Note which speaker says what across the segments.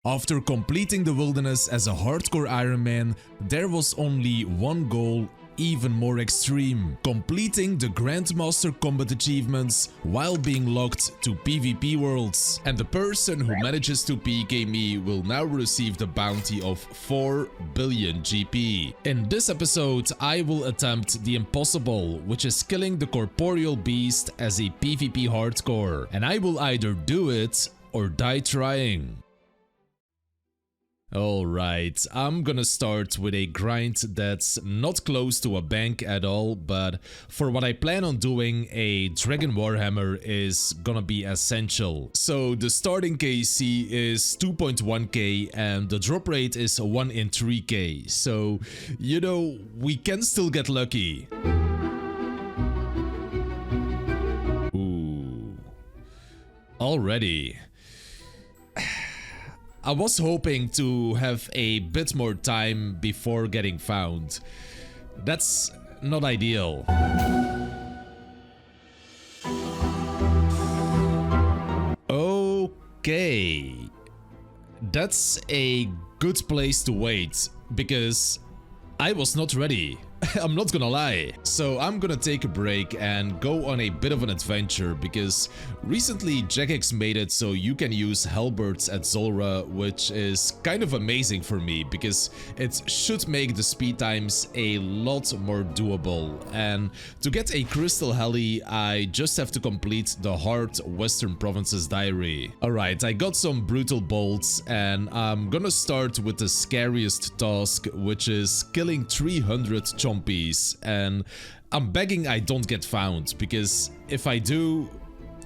Speaker 1: After completing the wilderness as a hardcore Ironman, there was only one goal, even more extreme: completing the Grandmaster combat achievements while being locked to PvP worlds. And the person who manages to PK me will now receive the bounty of 4 billion GP. In this episode, I will attempt the impossible, which is killing the corporeal beast as a PvP hardcore. And I will either do it or die trying. Alright, I'm gonna start with a grind that's not close to a bank at all, but for what I plan on doing, a Dragon Warhammer is gonna be essential. So the starting KC is 2.1k and the drop rate is 1 in 3k, so you know, we can still get lucky. Ooh. Already. I was hoping to have a bit more time before getting found. That's not ideal. Okay. That's a good place to wait, because I was not ready. I'm not gonna lie. So I'm gonna take a break and go on a bit of an adventure, because recently Jagex made it so you can use halberds at Zulrah, which is kind of amazing for me because it should make the speed times a lot more doable. And to get a crystal heli, I just have to complete the hard Western Provinces diary. Alright, I got some brutal bolts and I'm gonna start with the scariest task, which is killing 300 chompies, and I'm begging I don't get found, because if I do,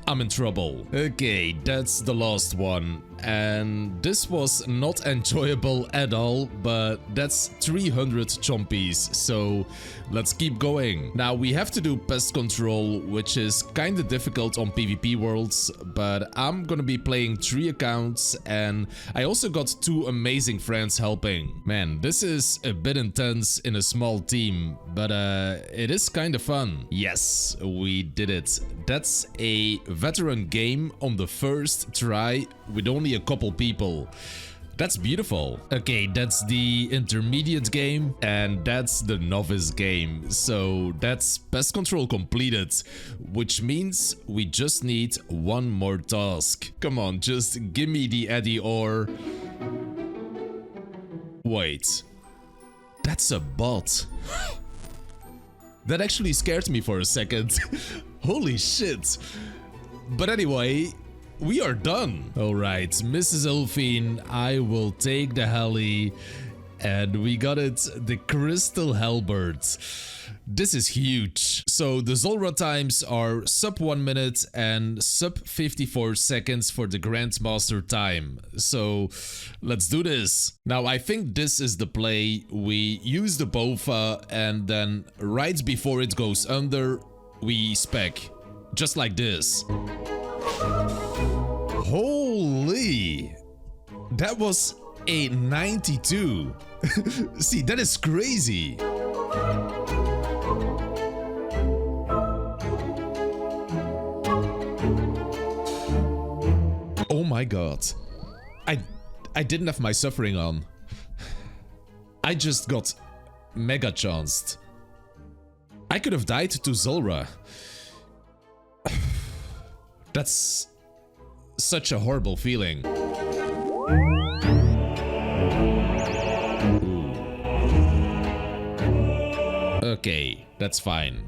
Speaker 1: I'm in trouble. Okay, that's the last one, and this was not enjoyable at all, but that's 300 chompies, so let's keep going. Now we have to do pest control, which is kinda difficult on PvP worlds, but I'm gonna be playing 3 accounts, and I also got 2 amazing friends helping. Man, this is a bit intense in a small team, but it is kinda fun. Yes, we did it. That's a veteran game on the first try with only a couple people. That's beautiful. Okay, that's the intermediate game and that's the novice game. So that's pest control completed, which means we just need one more task. Come on, just give me the Eddie ore. Wait, that's a bot. That actually scared me for a second. Holy shit. But anyway, we are done. Alright, Mrs. Elfine, I will take the heli. And we got it, the Crystal Halberd. This is huge. So the Zulrah times are sub 1 minute and sub 54 seconds for the Grandmaster time. So let's do this. Now I think this is the play. We use the Bofa and then right before it goes under, we spec. Just like this. Holy! That was a 92. See, that is crazy. Oh my god. I didn't have my suffering on. I just got mega chanced. I could have died to Zulrah. That's such a horrible feeling. Okay, that's fine.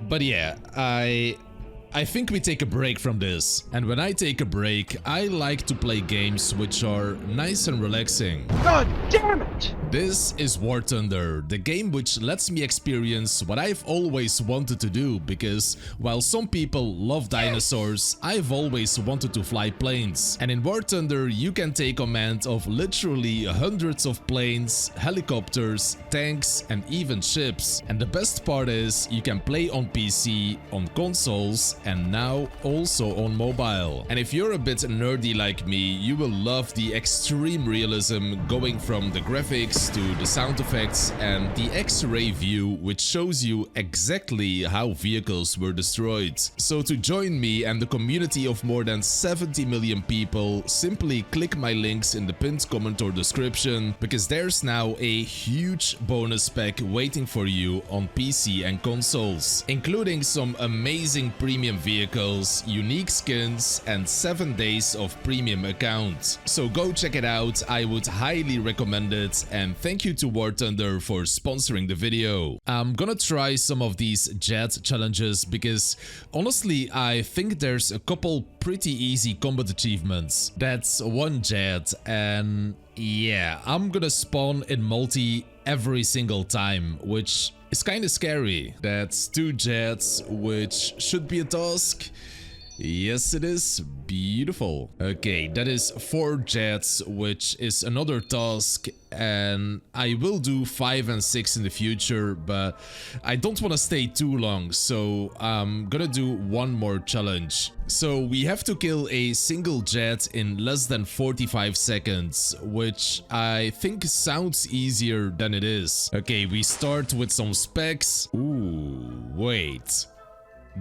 Speaker 1: But yeah, I think we take a break from this. And when I take a break, I like to play games which are nice and relaxing.
Speaker 2: God damn it!
Speaker 1: This is War Thunder, the game which lets me experience what I've always wanted to do, because while some people love dinosaurs, I've always wanted to fly planes. And in War Thunder, you can take command of literally hundreds of planes, helicopters, tanks, and even ships. And the best part is, you can play on PC, on consoles, and now also on mobile. And if you're a bit nerdy like me, you will love the extreme realism going from the graphics next to the sound effects and the X-ray view, which shows you exactly how vehicles were destroyed. So to join me and the community of more than 70 million people, simply click my links in the pinned comment or description, because there's now a huge bonus pack waiting for you on PC and consoles, including some amazing premium vehicles, unique skins, and 7 days of premium accounts. So go check it out, I would highly recommend it, and thank you to War Thunder for sponsoring the video. I'm gonna try some of these jet challenges because honestly I think there's a couple pretty easy combat achievements. That's one jet, and yeah, I'm gonna spawn in multi every single time, which is kinda scary. That's 2 jets, which should be a task. Yes, it is. Beautiful. Okay, that is 4 jets, which is another task, and I will do 5 and 6 in the future, but I don't want to stay too long, so I'm gonna do one more challenge. So we have to kill a single jet in less than 45 seconds, which I think sounds easier than it is. Okay, we start with some specs. Ooh, wait.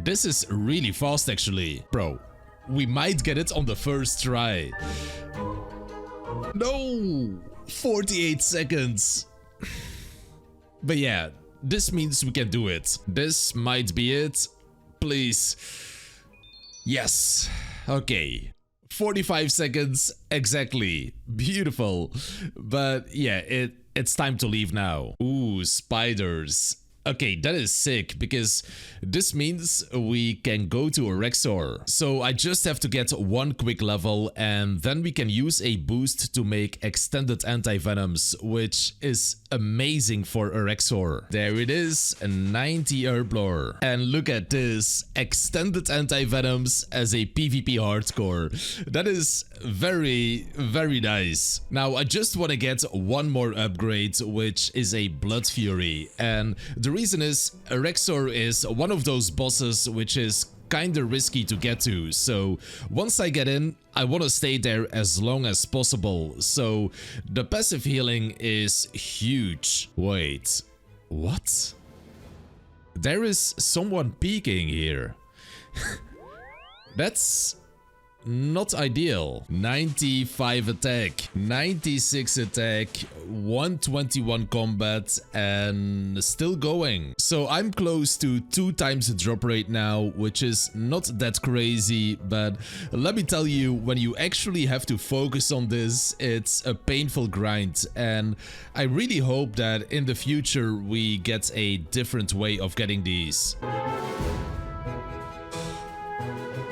Speaker 1: This is really fast actually. Bro, we might get it on the first try. No! 48 seconds. But yeah, this means we can do it. This might be it. Please. Yes. Okay. 45 seconds exactly. Beautiful. But yeah, it's time to leave now. Ooh, spiders. Okay, that is sick, because this means we can go to Orexor. So I just have to get one quick level, and then we can use a boost to make extended anti-venoms, which is amazing for Orexor. There it is, a 90 Herblore. And look at this, extended anti-venoms as a PvP hardcore. That is very, very nice. Now I just want to get one more upgrade, which is a Blood Fury, and the reason is Orexor is one of those bosses which is kinda risky to get to, so once I get in, I want to stay there as long as possible, so the passive healing is huge. Wait, what? There is someone peeking here. That's not ideal. 95 attack, 96 attack, 121 combat, and still going. So I'm close to 2 times the drop rate now, which is not that crazy, but let me tell you, when you actually have to focus on this, it's a painful grind, and I really hope that in the future we get a different way of getting these.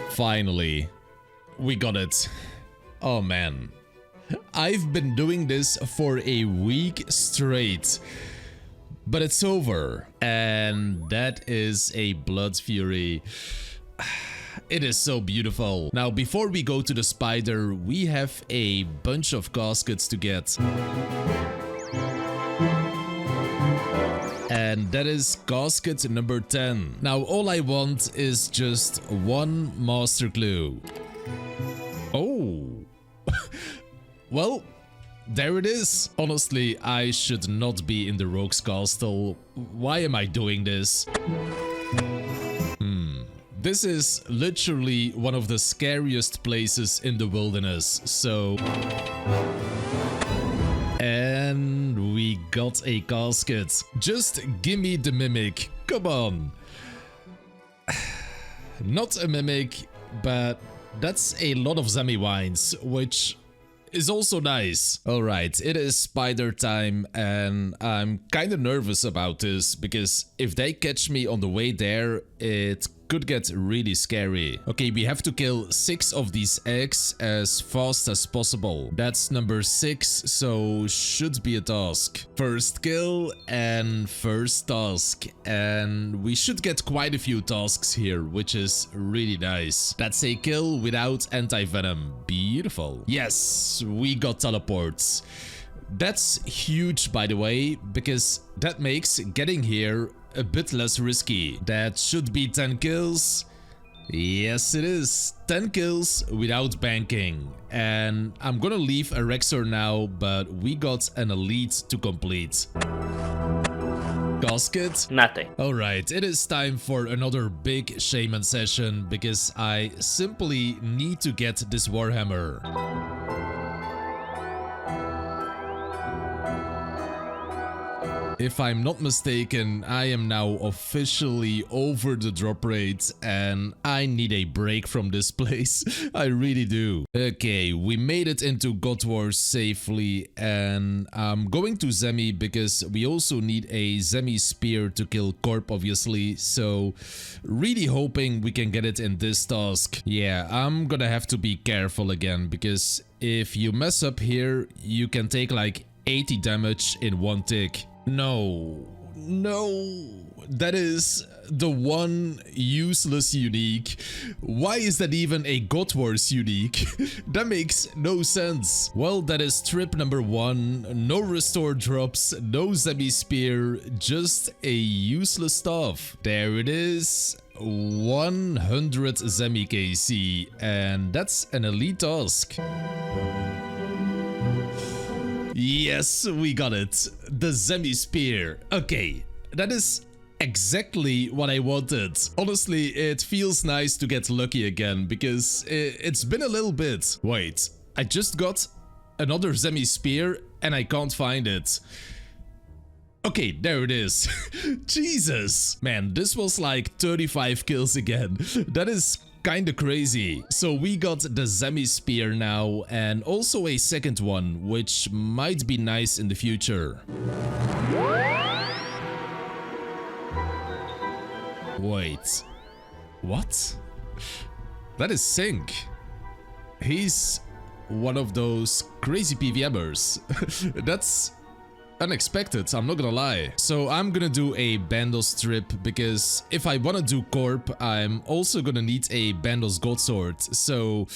Speaker 1: Finally. We got it. Oh man. I've been doing this for a week straight. But it's over. And that is a Blood Fury. It is so beautiful. Now, before we go to the spider, we have a bunch of caskets to get. And that is casket number 10. Now, all I want is just one master clue. Oh, well, there it is. Honestly, I should not be in the Rogue's Castle. Why am I doing this? This is literally one of the scariest places in the wilderness, so... And we got a casket. Just gimme the mimic, come on. Not a mimic, but... that's a lot of Zemi wines, which is also nice. Alright, it is spider time, and I'm kinda nervous about this, because if they catch me on the way there, it could get really scary. Okay, we have to kill 6 of these eggs as fast as possible. That's number 6, so should be a task. First kill and first task. And we should get quite a few tasks here, which is really nice. That's a kill without anti-venom. Beautiful. Yes, we got teleports. That's huge, by the way, because that makes getting here a bit less risky. That should be 10 kills. Yes, it is. 10 kills without banking. And I'm gonna leave a Rexor now, but we got an elite to complete. Casket?
Speaker 2: Nothing.
Speaker 1: Alright, it is time for another big shaman session because I simply need to get this Warhammer. If I'm not mistaken, I am now officially over the drop rate and I need a break from this place. I really do. Okay, we made it into God Wars safely and I'm going to Zemi because we also need a Zemi spear to kill Corp obviously. So really hoping we can get it in this task. Yeah, I'm gonna have to be careful again because if you mess up here, you can take like 80 damage in one tick. No, that is the one useless unique. Why is that even a God Wars unique? That makes no sense. Well, that is trip number 1. No restore drops, no Zemi spear, just a useless stuff. There it is. 100 Zemi KC, and that's an elite task. Yes, we got it. The Zemi spear. Okay, that is exactly what I wanted. Honestly, it feels nice to get lucky again because it's been a little bit. Wait, I just got another Zemi spear and I can't find it. Okay, there it is. Jesus. Man, this was like 35 kills again. That is kinda crazy. So we got the Zemi spear now and also a second one, which might be nice in the future. Wait. What? That is Sync. He's one of those crazy PVMers. That's unexpected, I'm not gonna lie. So I'm gonna do a Bandos trip because if I wanna do Corp, I'm also gonna need a Bandos Godsword. So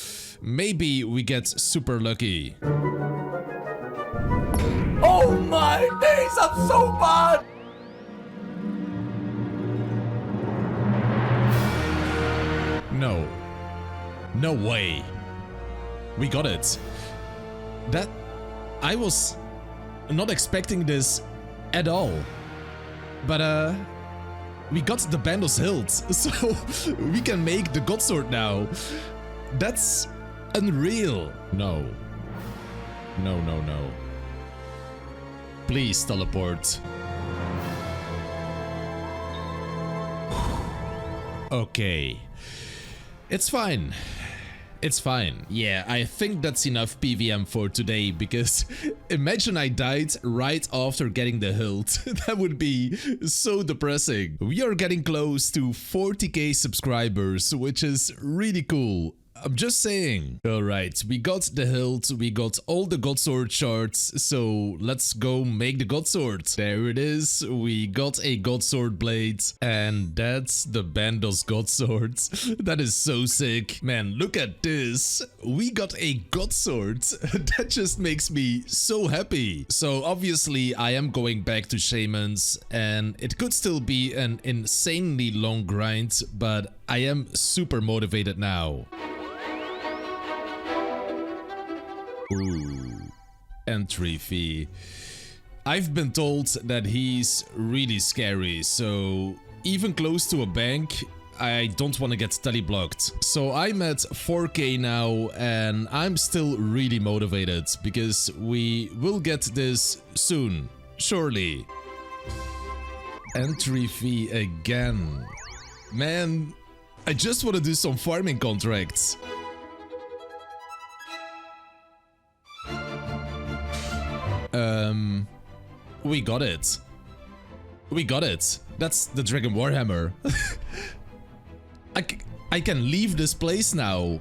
Speaker 1: maybe we get super lucky.
Speaker 3: Oh my days, I'm so bad!
Speaker 1: No. No way. We got it. That... I was not expecting this at all. But we got the Bandos hilt, so we can make the Godsword now. That's unreal. No. No. Please teleport. Okay. It's fine. It's fine. Yeah, I think that's enough PVM for today because imagine I died right after getting the hilt. That would be so depressing. We are getting close to 40k subscribers, which is really cool. I'm just saying. Alright, we got the hilt, we got all the Godsword shards, so let's go make the Godsword. There it is, we got a Godsword blade, and that's the Bandos Godsword. That is so sick. Man, look at this. We got a Godsword. That just makes me so happy. So obviously I am going back to Shamans, and it could still be an insanely long grind, but I am super motivated now. Ooh, entry fee. I've been told that he's really scary, so even close to a bank, I don't want to get tele-blocked. So I'm at 4k now and I'm still really motivated because we will get this soon, surely. Entry fee again. Man, I just want to do some farming contracts. We got it. We got it. That's the Dragon Warhammer. I can leave this place now.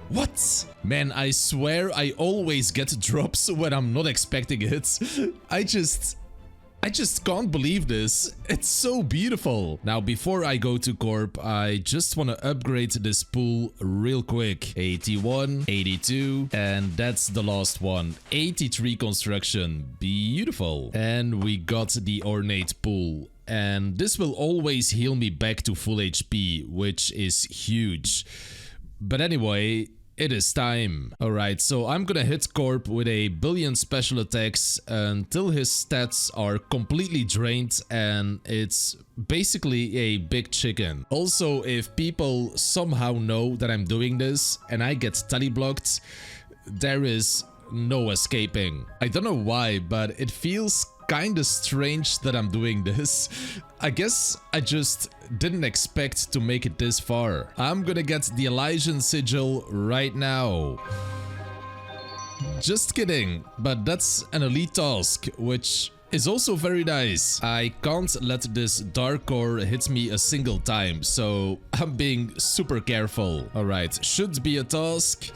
Speaker 1: What? Man, I swear I always get drops when I'm not expecting it. I just can't believe this. It's so beautiful. Now, before I go to Corp, I just want to upgrade this pool real quick. 81, 82, and that's the last one. 83 construction. Beautiful. And we got the ornate pool. and this will always heal me back to full HP, which is huge. But anyway, it is time. Alright, so I'm gonna hit Corp with a billion special attacks until his stats are completely drained, and it's basically a big chicken. Also, if people somehow know that I'm doing this and I get tally blocked, there is no escaping. I don't know why, but it feels kinda strange that I'm doing this. I guess I just didn't expect to make it this far. I'm gonna get the Elysian Sigil right now. Just kidding, but that's an elite task, which is also very nice. I can't let this dark core hit me a single time, so I'm being super careful. Alright, should be a task.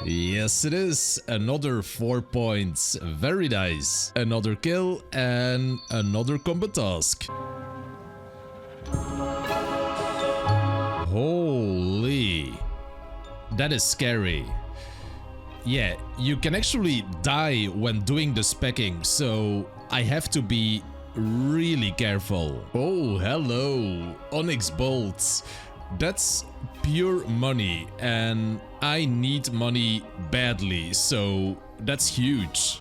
Speaker 1: Yes, it is. Another 4 points. Very nice. Another kill and another combat task. Holy. That is scary. Yeah, you can actually die when doing the specking, so I have to be really careful. Oh, hello. Onyx bolts. That's pure money, and I need money badly, so that's huge.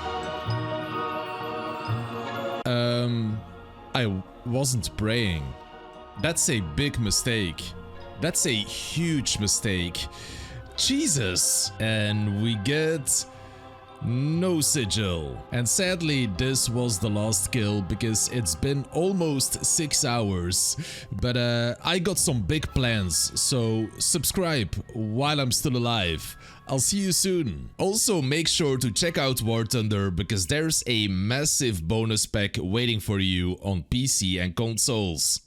Speaker 1: I wasn't praying. That's a big mistake. That's a huge mistake. Jesus! And we get no sigil. And sadly, this was the last kill because it's been almost 6 hours. But I got some big plans, so subscribe while I'm still alive. I'll see you soon. Also, make sure to check out War Thunder because there's a massive bonus pack waiting for you on PC and consoles.